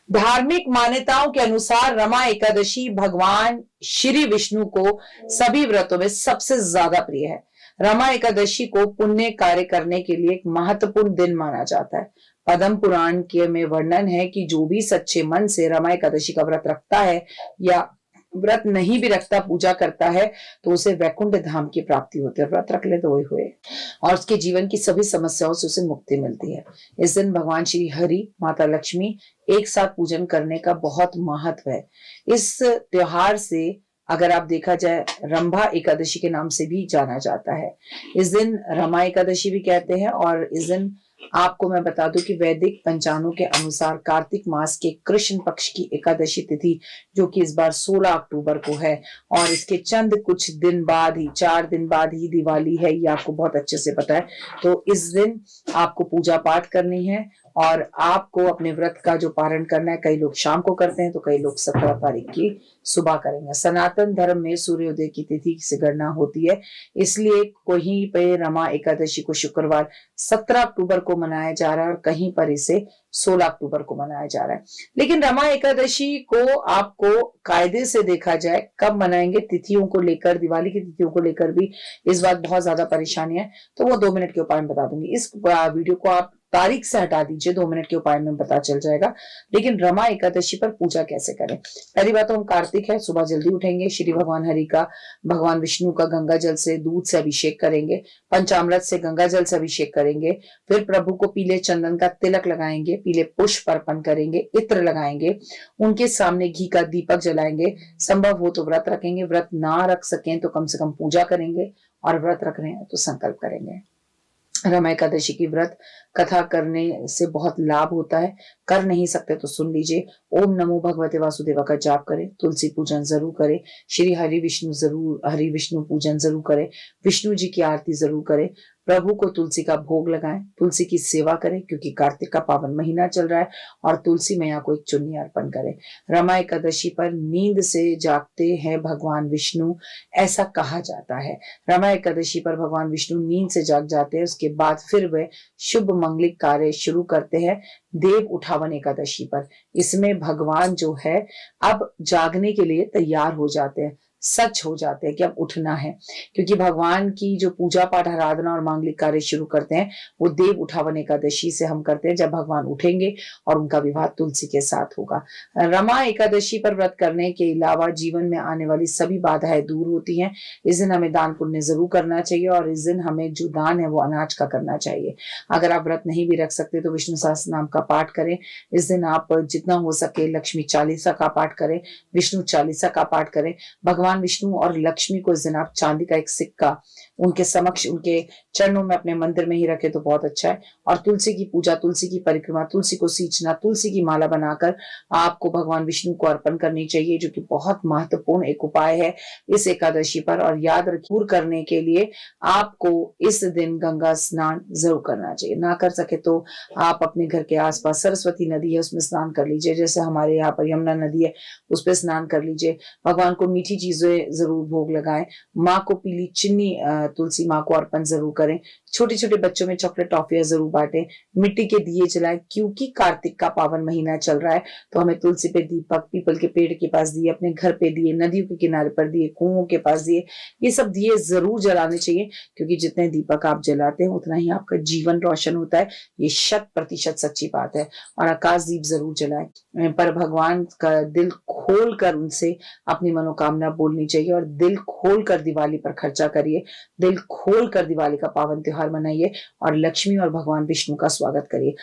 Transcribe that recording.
धार्मिक मान्यताओं के अनुसार रमा एकादशी भगवान श्री विष्णु को सभी व्रतों में सबसे ज्यादा प्रिय है। रमा एकादशी को पुण्य कार्य करने के लिए एक महत्वपूर्ण दिन माना जाता है। पद्म पुराण के में वर्णन है कि जो भी सच्चे मन से रमा एकादशी का व्रत रखता है या व्रत नहीं भी रखता, पूजा करता है, तो उसे वैकुंठ धाम की प्राप्ति होती है। व्रत रख ले तो वही हुए और उसके जीवन की सभी समस्याओं से उसे मुक्ति मिलती है। इस दिन भगवान श्री हरि, माता लक्ष्मी एक साथ पूजन करने का बहुत महत्व है। इस त्योहार से अगर आप देखा जाए, रंभा एकादशी के नाम से भी जाना जाता है। इस दिन रमा एकादशी भी कहते हैं। और इस दिन आपको मैं बता दूं कि वैदिक पंचांगों के अनुसार कार्तिक मास के कृष्ण पक्ष की एकादशी तिथि, जो कि इस बार 16 अक्टूबर को है, और इसके चंद कुछ दिन बाद ही, 4 दिन बाद ही दिवाली है, ये आपको बहुत अच्छे से पता है। तो इस दिन आपको पूजा पाठ करनी है और आपको अपने व्रत का जो पारण करना है। कई लोग शाम को करते हैं तो कई लोग 17 तारीख की सुबह करेंगे। सनातन धर्म में सूर्योदय की तिथि से गणना होती है, इसलिए कहीं पे रमा एकादशी को शुक्रवार 17 अक्टूबर को मनाया जा रहा है और कहीं पर इसे 16 अक्टूबर को मनाया जा रहा है। लेकिन रमा एकादशी को आपको कायदे से देखा जाए कब मनाएंगे, तिथियों को लेकर, दिवाली की तिथियों को लेकर भी इस बार बहुत ज्यादा परेशानी है, तो वो 2 मिनट के उपाय में बता दूंगी। इस वीडियो को आप तारीख से हटा दीजिए, 2 मिनट के उपाय में पता चल जाएगा। लेकिन रमा एकादशी पर पूजा कैसे करें? पहली बात तो हम कार्तिक है, सुबह जल्दी उठेंगे, श्री भगवान हरि का, भगवान विष्णु का गंगा जल से, दूध से अभिषेक करेंगे, पंचामृत से, गंगा जल से अभिषेक करेंगे। फिर प्रभु को पीले चंदन का तिलक लगाएंगे, पीले पुष्प अर्पण करेंगे, इत्र लगाएंगे, उनके सामने घी का दीपक जलाएंगे। संभव हो तो व्रत रखेंगे, व्रत ना रख सकें तो कम से कम पूजा करेंगे, और व्रत रख रहे हैं तो संकल्प करेंगे। रमा एकादशी की व्रत कथा करने से बहुत लाभ होता है। कर नहीं सकते तो सुन लीजिए। ओम नमो भगवते वासुदेवा का जाप करें, तुलसी पूजन जरूर करें, श्री हरि विष्णु पूजन जरूर करें, विष्णु जी की आरती जरूर करें, प्रभु को तुलसी का भोग लगाएं, तुलसी की सेवा करें, क्योंकि कार्तिक का पावन महीना चल रहा है, और तुलसी मैया को एक चुन्नी अर्पण करें। रमा एकादशी पर नींद से जागते हैं भगवान विष्णु, ऐसा कहा जाता है। रमा एकादशी पर भगवान विष्णु नींद से जाग जाते हैं, उसके बाद फिर वे शुभ मंगलिक कार्य शुरू करते हैं देव उठावन एकादशी पर। इसमें भगवान जो है अब जागने के लिए तैयार हो जाते हैं, सच हो जाते हैं कि अब उठना है, क्योंकि भगवान की जो पूजा पाठ, आराधना और मांगलिक कार्य शुरू करते हैं वो देव उठावन एकादशी से हम करते हैं, जब भगवान उठेंगे और उनका विवाह तुलसी के साथ होगा। रमा एकादशी पर व्रत करने के अलावा जीवन में आने वाली सभी बाधाएं दूर होती हैं। इस दिन हमें दान पुण्य जरूर करना चाहिए, और इस दिन हमें जो दान है वो अनाज का करना चाहिए। अगर आप व्रत नहीं भी रख सकते तो विष्णु सहस्त्र नाम का पाठ करें। इस दिन आप जितना हो सके लक्ष्मी चालीसा का पाठ करें, विष्णु चालीसा का पाठ करें। भगवान विष्णु और लक्ष्मी को इस दिन आप चांदी का एक सिक्का उनके समक्ष, उनके चरणों में, अपने मंदिर में ही रखे तो बहुत अच्छा है। और तुलसी की पूजा, तुलसी की परिक्रमा, तुलसी को सींचना, तुलसी की माला बनाकर आपको भगवान विष्णु को अर्पण करनी चाहिए, जो कि बहुत महत्वपूर्ण एक उपाय है इस एकादशी पर। और याद रखिए, करने के लिए आपको इस दिन गंगा स्नान जरूर करना चाहिए। ना कर सके तो आप अपने घर के आसपास सरस्वती नदी है उसमें स्नान कर लीजिए, जैसे हमारे यहाँ पर यमुना नदी है उस पर स्नान कर लीजिए। भगवान को मीठी चीजें जरूर भोग लगाएं। माँ को पीली चुन्नी, तुलसी माँ को अर्पण जरूर करें। छोटे छोटे बच्चों में चॉकलेट टॉफियां जरूर बांटें। मिट्टी के दिए जलाएं, क्योंकि कार्तिक का पावन महीना चल रहा है, तो हमें तुलसी पे दीपक, पीपल के पेड़ के पास दिए, अपने घर पे दिए, नदियों के किनारे पर दिए, कुओं के पास दिए, ये सब दिए जरूर जलाने चाहिए, क्योंकि जितने दीपक आप जलाते हैं उतना ही आपका जीवन रोशन होता है। ये 100% सच्ची बात है। और आकाश दीप जरूर जलाएं, पर भगवान का दिल खोल कर उनसे अपनी मनोकामना बोलनी चाहिए, और दिल खोल कर दिवाली पर खर्चा करिए, दिल खोल कर दिवाली का पावन त्योहार मनाइए, और लक्ष्मी और भगवान विष्णु का स्वागत करिए।